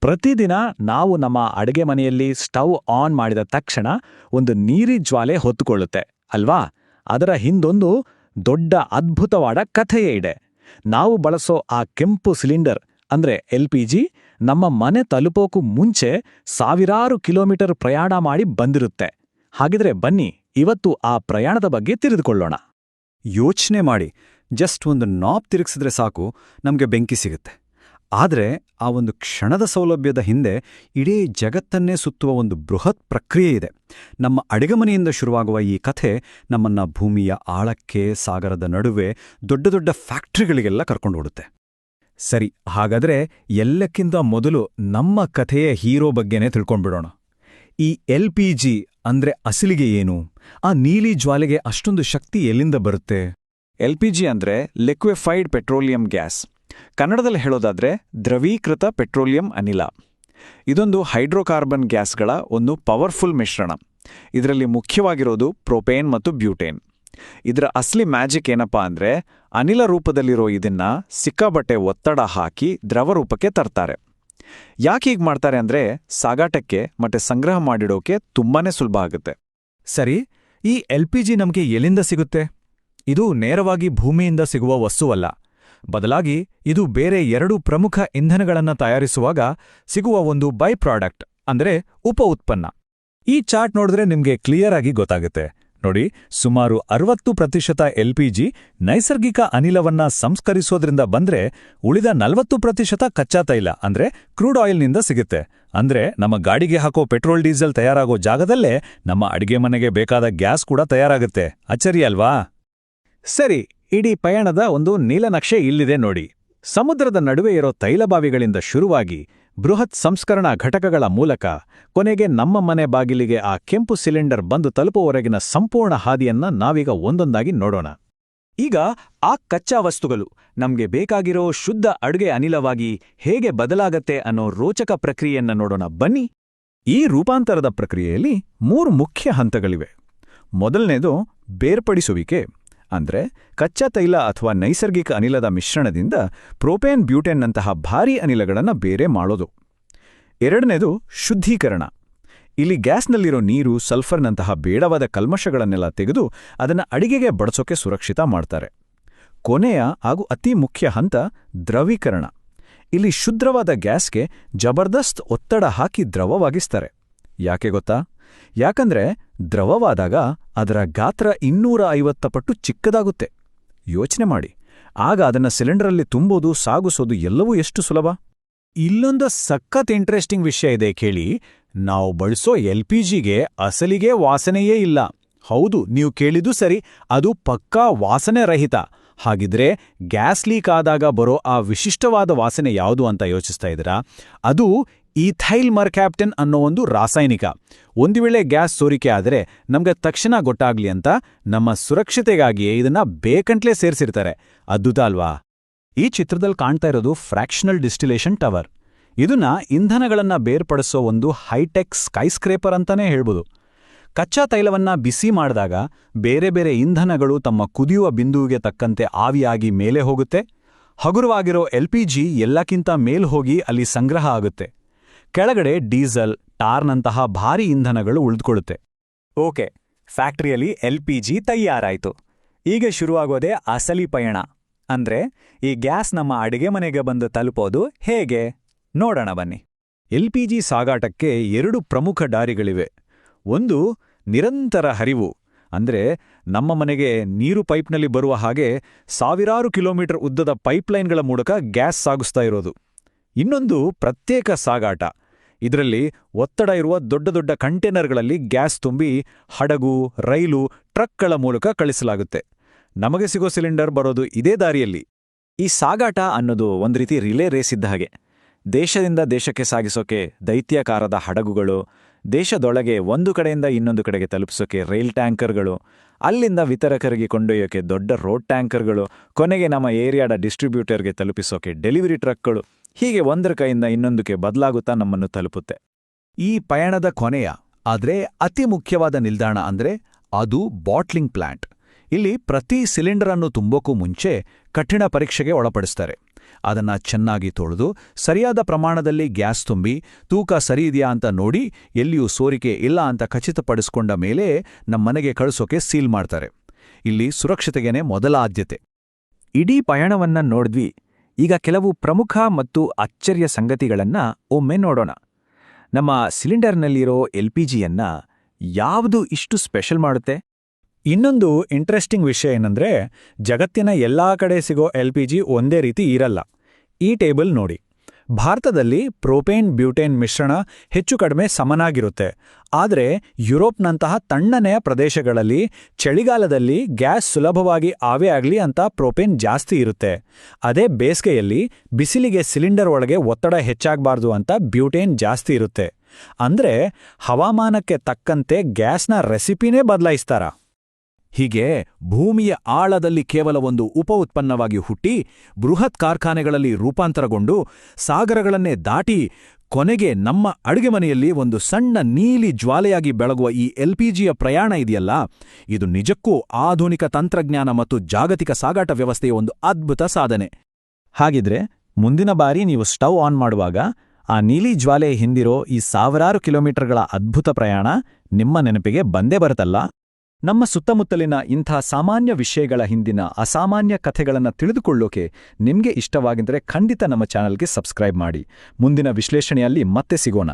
ಪ್ರತಿದಿನ ನಾವು ನಮ್ಮ ಅಡುಗೆ ಮನೆಯಲ್ಲಿ ಸ್ಟವ್ ಆನ್ ಮಾಡಿದ ತಕ್ಷಣ ಒಂದು ನೀರಿ ಜ್ವಾಲೆ ಹೊತ್ತುಕೊಳ್ಳುತ್ತೆ ಅಲ್ವಾ? ಅದರ ಹಿಂದೊಂದು ದೊಡ್ಡ ಅದ್ಭುತವಾದ ಕಥೆಯೇ ಇದೆ. ನಾವು ಬಳಸೋ ಆ ಕೆಂಪು ಸಿಲಿಂಡರ್ ಅಂದ್ರೆ LPG ನಮ್ಮ ಮನೆ ತಲುಪೋಕು ಮುಂಚೆ ಸಾವಿರಾರು ಕಿಲೋಮೀಟರ್ ಪ್ರಯಾಣ ಮಾಡಿ ಬಂದಿರುತ್ತೆ. ಹಾಗಿದ್ರೆ ಬನ್ನಿ ಇವತ್ತು ಆ ಪ್ರಯಾಣದ ಬಗ್ಗೆ ತಿಳಿದುಕೊಳ್ಳೋಣ. ಯೋಚನೆ ಮಾಡಿ, ಜಸ್ಟ್ ಒಂದು ನಾಬ್ ತಿರುಗಿಸಿದ್ರೆ ಸಾಕು ನಮಗೆ ಬೆಂಕಿ ಸಿಗುತ್ತೆ. ಆದರೆ ಆ ಒಂದು ಕ್ಷಣದ ಸೌಲಭ್ಯದ ಹಿಂದೆ ಇಡೀ ಜಗತ್ತನ್ನೇ ಸುತ್ತುವ ಒಂದು ಬೃಹತ್ ಪ್ರಕ್ರಿಯೆ ಇದೆ. ನಮ್ಮ ಅಡುಗೆಮನೆಯಿಂದ ಶುರುವಾಗುವ ಈ ಕಥೆ ನಮ್ಮನ್ನ ಭೂಮಿಯ ಆಳಕ್ಕೆ, ಸಾಗರದ ನಡುವೆ ದೊಡ್ಡ ದೊಡ್ಡ ಫ್ಯಾಕ್ಟ್ರಿಗಳಿಗೆಲ್ಲ ಕರ್ಕೊಂಡೋಡುತ್ತೆ. ಸರಿ, ಹಾಗಾದ್ರೆ ಎಲ್ಲಕ್ಕಿಂತ ಮೊದಲು ನಮ್ಮ ಕಥೆಯ ಹೀರೋ ಬಗ್ಗೆನೇ ತಿಳ್ಕೊಂಡ್ಬಿಡೋಣ. ಈ LPG ಅಂದ್ರೆ ಅಸಲಿಗೆ ಏನು? ಆ ನೀಲಿ ಜ್ವಾಲೆಗೆ ಅಷ್ಟೊಂದು ಶಕ್ತಿ ಎಲ್ಲಿಂದ ಬರುತ್ತೆ? LPG ಅಂದ್ರೆ ಲಿಕ್ವಿಫೈಡ್ ಪೆಟ್ರೋಲಿಯಂ ಗ್ಯಾಸ್. ಕನ್ನಡದಲ್ಲಿ ಹೇಳೋದಾದ್ರೆ ದ್ರವೀಕೃತ ಪೆಟ್ರೋಲಿಯಂ ಅನಿಲ. ಇದೊಂದು ಹೈಡ್ರೋಕಾರ್ಬನ್ ಗ್ಯಾಸ್ಗಳ ಒಂದು ಪವರ್ಫುಲ್ ಮಿಶ್ರಣ. ಇದರಲ್ಲಿ ಮುಖ್ಯವಾಗಿರೋದು ಪ್ರೊಪೇನ್ ಮತ್ತು ಬ್ಯೂಟೇನ್. ಇದರ ಅಸಲಿ ಮ್ಯಾಜಿಕ್ ಏನಪ್ಪಾ ಅಂದ್ರೆ, ಅನಿಲ ರೂಪದಲ್ಲಿರೋ ಇದನ್ನ ಸಿಕ್ಕಾಬಟ್ಟೆ ಒತ್ತಡ ಹಾಕಿ ದ್ರವ ರೂಪಕ್ಕೆ ತರ್ತಾರೆ. ಯಾಕೆ ಹೀಗೆ ಮಾಡ್ತಾರೆ ಅಂದ್ರೆ, ಸಾಗಾಟಕ್ಕೆ ಮತ್ತೆ ಸಂಗ್ರಹ ಮಾಡಿಡೋಕೆ ತುಂಬಾನೇ ಸುಲಭ ಆಗುತ್ತೆ. ಸರಿ, ಈ LPG ನಮಗೆ ಎಲ್ಲಿಂದ ಸಿಗುತ್ತೆ? ಇದು ನೇರವಾಗಿ ಭೂಮಿಯಿಂದ ಸಿಗುವ ವಸ್ತುವಲ್ಲ. ಬದಲಾಗಿ ಇದು ಬೇರೆ 2 ಪ್ರಮುಖ ಇಂಧನಗಳನ್ನು ತಯಾರಿಸುವಾಗ ಸಿಗುವ ಒಂದು ಬೈ ಪ್ರಾಡಕ್ಟ್, ಅಂದ್ರೆ ಉಪ ಉತ್ಪನ್ನ. ಈ ಚಾರ್ಟ್ ನೋಡಿದ್ರೆ ನಿಮ್ಗೆ ಕ್ಲಿಯರ್ ಆಗಿ ಗೊತ್ತಾಗುತ್ತೆ. ನೋಡಿ, ಸುಮಾರು 60% LPG ನೈಸರ್ಗಿಕ ಅನಿಲವನ್ನ ಸಂಸ್ಕರಿಸೋದ್ರಿಂದ ಬಂದ್ರೆ ಉಳಿದ 40% ಕಚ್ಚಾ ತೈಲ ಅಂದ್ರೆ ಕ್ರೂಡ್ ಆಯಿಲ್ನಿಂದ ಸಿಗುತ್ತೆ. ಅಂದ್ರೆ ನಮ್ಮ ಗಾಡಿಗೆ ಹಾಕೋ ಪೆಟ್ರೋಲ್ ಡೀಸೆಲ್ ತಯಾರಾಗೋ ಜಾಗದಲ್ಲೇ ನಮ್ಮ ಅಡಿಗೆ ಮನೆಗೆ ಬೇಕಾದ ಗ್ಯಾಸ್ ಕೂಡ ತಯಾರಾಗುತ್ತೆ. ಅಚ್ಚರಿ ಅಲ್ವಾ? ಸರಿ, ಇಡೀ ಪಯಣದ ಒಂದು ನೀಲನಕ್ಷೆ ಇಲ್ಲಿದೆ ನೋಡಿ. ಸಮುದ್ರದ ನಡುವೆ ಇರೋ ತೈಲಬಾವಿಗಳಿಂದ ಶುರುವಾಗಿ ಬೃಹತ್ ಸಂಸ್ಕರಣಾ ಘಟಕಗಳ ಮೂಲಕ ಕೊನೆಗೆ ನಮ್ಮ ಮನೆ ಬಾಗಿಲಿಗೆ ಆ ಕೆಂಪು ಸಿಲಿಂಡರ್ ಬಂದು ತಲುಪುವವರೆಗಿನ ಸಂಪೂರ್ಣ ಹಾದಿಯನ್ನ ನಾವೀಗ ಒಂದೊಂದಾಗಿ ನೋಡೋಣ. ಈಗ ಆ ಕಚ್ಚಾ ವಸ್ತುಗಳು ನಮ್ಗೆ ಬೇಕಾಗಿರೋ ಶುದ್ಧ ಅಡುಗೆ ಅನಿಲವಾಗಿ ಹೇಗೆ ಬದಲಾಗತ್ತೆ ಅನ್ನೋ ರೋಚಕ ಪ್ರಕ್ರಿಯೆಯನ್ನ ನೋಡೋಣ ಬನ್ನಿ. ಈ ರೂಪಾಂತರದ ಪ್ರಕ್ರಿಯೆಯಲ್ಲಿ 3 ಮುಖ್ಯ ಹಂತಗಳಿವೆ. ಮೊದಲನೇದು ಬೇರ್ಪಡಿಸುವಿಕೆ, ಅಂದ್ರೆ ಕಚ್ಚಾ ತೈಲ ಅಥವಾ ನೈಸರ್ಗಿಕ ಅನಿಲದ ಮಿಶ್ರಣದಿಂದ ಪ್ರೋಪೇನ್, ಬ್ಯೂಟೇನ್ನಂತಹ ಭಾರೀ ಅನಿಲಗಳನ್ನು ಬೇರೆ ಮಾಡೋದು. ಎರಡನೇದು ಶುದ್ಧೀಕರಣ. ಇಲ್ಲಿ ಗ್ಯಾಸ್ನಲ್ಲಿರೋ ನೀರು, ಸಲ್ಫರ್ನಂತಹ ಬೇಡವಾದ ಕಲ್ಮಶಗಳನ್ನೆಲ್ಲ ತೆಗೆದು ಅದನ್ನು ಅಡಿಗೆಗೆ ಬಡಿಸೋಕೆ ಸುರಕ್ಷಿತ ಮಾಡ್ತಾರೆ. ಕೊನೆಯ ಹಾಗೂ ಅತಿ ಮುಖ್ಯ ಹಂತ ದ್ರವೀಕರಣ. ಇಲ್ಲಿ ಶುದ್ಧವಾದ ಗ್ಯಾಸ್ಗೆ ಜಬರ್ದಸ್ತ್ ಒತ್ತಡ ಹಾಕಿ ದ್ರವವಾಗಿಸ್ತಾರೆ. ಯಾಕೆ ಗೊತ್ತಾ? ಯಾಕಂದ್ರೆ ದ್ರವವಾದಾಗ ಅದರ ಗಾತ್ರ 250 ಪಟ್ಟು ಚಿಕ್ಕದಾಗುತ್ತೆ. ಯೋಚನೆ ಮಾಡಿ, ಆಗ ಅದನ್ನ ಸಿಲಿಂಡರಲ್ಲಿ ತುಂಬೋದು, ಸಾಗಿಸೋದು ಎಲ್ಲವೂ ಎಷ್ಟು ಸುಲಭ. ಇಲ್ಲೊಂದು ಸಖತ್ ಇಂಟ್ರೆಸ್ಟಿಂಗ್ ವಿಷಯ ಇದೆ ಕೇಳಿ. ನಾವು ಬಳಸೋ LPGಗೆ ಅಸಲಿಗೆ ವಾಸನೆಯೇ ಇಲ್ಲ. ಹೌದು, ನೀವು ಕೇಳಿದ್ದು ಸರಿ, ಅದು ಪಕ್ಕಾ ವಾಸನೆ ರಹಿತ. ಹಾಗಿದ್ರೆ ಗ್ಯಾಸ್ ಲೀಕ್ ಆದಾಗ ಬರೋ ಆ ವಿಶಿಷ್ಟವಾದ ವಾಸನೆ ಯಾವುದು ಅಂತ ಯೋಚಿಸ್ತಾ ಇದ್ದೀರಾ? ಅದು ಈಥೈಲ್ ಮರ್ಕ್ಯಾಪ್ಟನ್ ಅನ್ನೋ ಒಂದು ರಾಸಾಯನಿಕ. ಒಂದು ವೇಳೆ ಗ್ಯಾಸ್ ಸೋರಿಕೆ ಆದರೆ ನಮ್ಗೆ ತಕ್ಷಣ ಗೊತ್ತಾಗ್ಲಿ ಅಂತ ನಮ್ಮ ಸುರಕ್ಷತೆಗಾಗಿಯೇ ಇದನ್ನ ಬೇಕಂಟ್ಲೇ ಸೇರಿಸಿರ್ತಾರೆ. ಅದ್ಭುತ ಅಲ್ವಾ? ಈ ಚಿತ್ರದಲ್ಲಿ ಕಾಣ್ತಾ ಇರೋದು ಫ್ರ್ಯಾಕ್ಷನಲ್ ಡಿಸ್ಟಿಲೇಷನ್ ಟವರ್. ಇದನ್ನ ಇಂಧನಗಳನ್ನ ಬೇರ್ಪಡಿಸೋ ಒಂದು ಹೈಟೆಕ್ ಸ್ಕೈಸ್ಕ್ರೇಪರ್ ಅಂತಾನೇ ಹೇಳ್ಬೋದು. ಕಚ್ಚಾ ತೈಲವನ್ನ ಬಿಸಿ ಮಾಡಿದಾಗ ಬೇರೆ ಬೇರೆ ಇಂಧನಗಳು ತಮ್ಮ ಕುದಿಯುವ ಬಿಂದುವಿಗೆ ತಕ್ಕಂತೆ ಆವಿಯಾಗಿ ಮೇಲೆ ಹೋಗುತ್ತೆ. ಹಗುರವಾಗಿರೋ LPG ಎಲ್ಲಕ್ಕಿಂತ ಮೇಲ್ ಹೋಗಿ ಅಲ್ಲಿ ಸಂಗ್ರಹ ಆಗುತ್ತೆ. ಕೆಳಗಡೆ ಡೀಸೆಲ್, ಟಾರ್ನಂತಹ ಭಾರೀ ಇಂಧನಗಳು ಉಳಿದುಕೊಳ್ಳುತ್ತೆ. Okay, ಫ್ಯಾಕ್ಟ್ರಿಯಲ್ಲಿ LPG ತಯಾರಾಯ್ತು. ಈಗ ಶುರುವಾಗೋದೇ ಅಸಲಿ ಪಯಣ. ಅಂದ್ರೆ ಈ ಗ್ಯಾಸ್ ನಮ್ಮ ಅಡಿಗೆ ಮನೆಗೆ ಬಂದು ತಲುಪೋದು ಹೇಗೆ ನೋಡೋಣ ಬನ್ನಿ. LPG ಸಾಗಾಟಕ್ಕೆ 2 ಪ್ರಮುಖ ದಾರಿಗಳಿವೆ. ಒಂದು ನಿರಂತರ ಹರಿವು, ಅಂದ್ರೆ ನಮ್ಮ ಮನೆಗೆ ನೀರು ಪೈಪ್ನಲ್ಲಿ ಬರುವ ಹಾಗೆ ಸಾವಿರಾರು ಕಿಲೋಮೀಟರ್ ಉದ್ದದ ಪೈಪ್ಲೈನ್ಗಳ ಮೂಲಕ ಗ್ಯಾಸ್ ಸಾಗಿಸ್ತಾ ಇರೋದು. ಇನ್ನೊಂದು ಪ್ರತ್ಯೇಕ ಸಾಗಾಟ. ಇದರಲ್ಲಿ ಒತ್ತಡ ಇರುವ ದೊಡ್ಡ ದೊಡ್ಡ ಕಂಟೇನರ್ಗಳಲ್ಲಿ ಗ್ಯಾಸ್ ತುಂಬಿ ಹಡಗು, ರೈಲು, ಟ್ರಕ್ಗಳ ಮೂಲಕ ಕಳಿಸಲಾಗುತ್ತೆ. ನಮಗೆ ಸಿಗೋ ಸಿಲಿಂಡರ್ ಬರೋದು ಇದೇ ದಾರಿಯಲ್ಲಿ. ಈ ಸಾಗಾಟ ಅನ್ನೋದು ಒಂದು ರೀತಿ ರಿಲೇ ರೇಸ್ ಇದ್ದ ಹಾಗೆ. ದೇಶದಿಂದ ದೇಶಕ್ಕೆ ಸಾಗಿಸೋಕೆ ದೈತ್ಯಾಕಾರದ ಹಡಗುಗಳು, ದೇಶದೊಳಗೆ ಒಂದು ಕಡೆಯಿಂದ ಇನ್ನೊಂದು ಕಡೆಗೆ ತಲುಪಿಸೋಕೆ ರೈಲ್ ಟ್ಯಾಂಕರ್ಗಳು, ಅಲ್ಲಿಂದ ವಿತರಕರಿಗೆ ಕೊಂಡೊಯ್ಯೋಕೆ ದೊಡ್ಡ ರೋಡ್ ಟ್ಯಾಂಕರ್ಗಳು, ಕೊನೆಗೆ ನಮ್ಮ ಏರಿಯಾದ ಡಿಸ್ಟ್ರಿಬ್ಯೂಟರ್ಗೆ ತಲುಪಿಸೋಕೆ ಡೆಲಿವರಿ ಟ್ರಕ್ಗಳು, ಹೀಗೆ ಒಂದರ ಕೈಯಿಂದ ಇನ್ನೊಂದಕ್ಕೆ ಬದಲಾಗುತ್ತಾ ನಮ್ಮನ್ನು ತಲುಪುತ್ತೆ. ಈ ಪಯಣದ ಕೊನೆಯ ಆದ್ರೆ ಅತಿ ಮುಖ್ಯವಾದ ನಿಲ್ದಾಣ ಅಂದ್ರೆ ಅದು ಬಾಟ್ಲಿಂಗ್ ಪ್ಲಾಂಟ್. ಇಲ್ಲಿ ಪ್ರತಿ ಸಿಲಿಂಡರ್ ಅನ್ನು ತುಂಬೋಕ್ಕೂ ಮುಂಚೆ ಕಠಿಣ ಪರೀಕ್ಷೆಗೆ ಒಳಪಡಿಸ್ತಾರೆ. ಅದನ್ನ ಚೆನ್ನಾಗಿ ತೊಳೆದು ಸರಿಯಾದ ಪ್ರಮಾಣದಲ್ಲಿ ಗ್ಯಾಸ್ ತುಂಬಿ ತೂಕ ಸರಿಯಿದೆಯಾ ಅಂತ ನೋಡಿ ಎಲ್ಲಿಯೂ ಸೋರಿಕೆ ಇಲ್ಲ ಅಂತ ಖಚಿತಪಡಿಸ್ಕೊಂಡ ಮೇಲೆ ನಮ್ಮನೆಗೆ ಕಳಿಸೋಕೆ ಸೀಲ್ ಮಾಡ್ತಾರೆ. ಇಲ್ಲಿ ಸುರಕ್ಷತೆಗೇನೆ ಮೊದಲ ಆದ್ಯತೆ. ಇಡೀ ಪಯಣವನ್ನ ನೋಡಿದ್ವಿ. ಈಗ ಕೆಲವು ಪ್ರಮುಖ ಮತ್ತು ಅಚ್ಚರಿಯ ಸಂಗತಿಗಳನ್ನ ಒಮ್ಮೆ ನೋಡೋಣ. ನಮ್ಮ ಸಿಲಿಂಡರ್ನಲ್ಲಿರೋ LPGಯನ್ನ ಯಾವುದು ಇಷ್ಟು ಸ್ಪೆಷಲ್ ಮಾಡುತ್ತೆ? ಇನ್ನೊಂದು ಇಂಟ್ರೆಸ್ಟಿಂಗ್ ವಿಷಯ ಏನಂದ್ರೆ, ಜಗತ್ತಿನ ಎಲ್ಲಾ ಕಡೆ ಸಿಗೋ LPG ಒಂದೇ ರೀತಿ ಇರಲ್ಲ. ಈ ಟೇಬಲ್ ನೋಡಿ. ಭಾರತದಲ್ಲಿ ಪ್ರೋಪೇನ್ ಬ್ಯೂಟೇನ್ ಮಿಶ್ರಣ ಹೆಚ್ಚು ಕಡಿಮೆ ಸಮನಾಗಿರುತ್ತೆ. ಆದರೆ ಯುರೋಪ್ನಂತಹ ತಣ್ಣನೆಯ ಪ್ರದೇಶಗಳಲ್ಲಿ ಚಳಿಗಾಲದಲ್ಲಿ ಗ್ಯಾಸ್ ಸುಲಭವಾಗಿ ಆವಿ ಆಗಲಿ ಅಂತ ಪ್ರೋಪೇನ್ ಜಾಸ್ತಿ ಇರುತ್ತೆ. ಅದೇ ಬೇಸಿಗೆಯಲ್ಲಿ ಬಿಸಿಲಿಗೆ ಸಿಲಿಂಡರ್ ಒಳಗೆ ಒತ್ತಡ ಹೆಚ್ಚಾಗಬಾರ್ದು ಅಂತ ಬ್ಯೂಟೇನ್ ಜಾಸ್ತಿ ಇರುತ್ತೆ. ಅಂದ್ರೆ ಹವಾಮಾನಕ್ಕೆ ತಕ್ಕಂತೆ ಗ್ಯಾಸ್ನ ರೆಸಿಪಿನೇ ಬದಲಾಯಿಸ್ತಾರ. ಹೀಗೆ ಭೂಮಿಯ ಆಳದಲ್ಲಿ ಕೇವಲ ಒಂದು ಉಪ ಉತ್ಪನ್ನವಾಗಿ ಹುಟ್ಟಿ ಬೃಹತ್ ಕಾರ್ಖಾನೆಗಳಲ್ಲಿ ರೂಪಾಂತರಗೊಂಡು ಸಾಗರಗಳನ್ನೇ ದಾಟಿ ಕೊನೆಗೆ ನಮ್ಮ ಅಡುಗೆಮನೆಯಲ್ಲಿ ಒಂದು ಸಣ್ಣ ನೀಲಿ ಜ್ವಾಲೆಯಾಗಿ ಬೆಳಗುವ ಈ LPGಯ ಪ್ರಯಾಣ ಇದೆಯಲ್ಲ, ಇದು ನಿಜಕ್ಕೂ ಆಧುನಿಕ ತಂತ್ರಜ್ಞಾನ ಮತ್ತು ಜಾಗತಿಕ ಸಾಗಾಟ ವ್ಯವಸ್ಥೆಯ ಒಂದು ಅದ್ಭುತ ಸಾಧನೆ. ಹಾಗಿದ್ರೆ ಮುಂದಿನ ಬಾರಿ ನೀವು ಸ್ಟವ್ ಆನ್ ಮಾಡುವಾಗ ಆ ನೀಲಿ ಜ್ವಾಲೆ ಹಿಂದಿರೋ ಈ ಸಾವಿರಾರು ಕಿಲೋಮೀಟರ್ಗಳ ಅದ್ಭುತ ಪ್ರಯಾಣ ನಿಮ್ಮ ನೆನಪಿಗೆ ಬಂದೇ ಬರುತ್ತಲ್ಲ? ನಮ್ಮ ಸುತ್ತಮುತ್ತಲಿನ ಇಂಥ ಸಾಮಾನ್ಯ ವಿಷಯಗಳ ಹಿಂದಿನ ಅಸಾಮಾನ್ಯ ಕಥೆಗಳನ್ನು ತಿಳಿದುಕೊಳ್ಳೋಕೆ ನಿಮ್ಗೆ ಇಷ್ಟವಾಗಿದ್ರೆ ಖಂಡಿತ ನಮ್ಮ ಚಾನಲ್ಗೆ ಸಬ್ಸ್ಕ್ರೈಬ್ ಮಾಡಿ. ಮುಂದಿನ ವಿಶ್ಲೇಷಣೆಯಲ್ಲಿ ಮತ್ತೆ ಸಿಗೋಣ.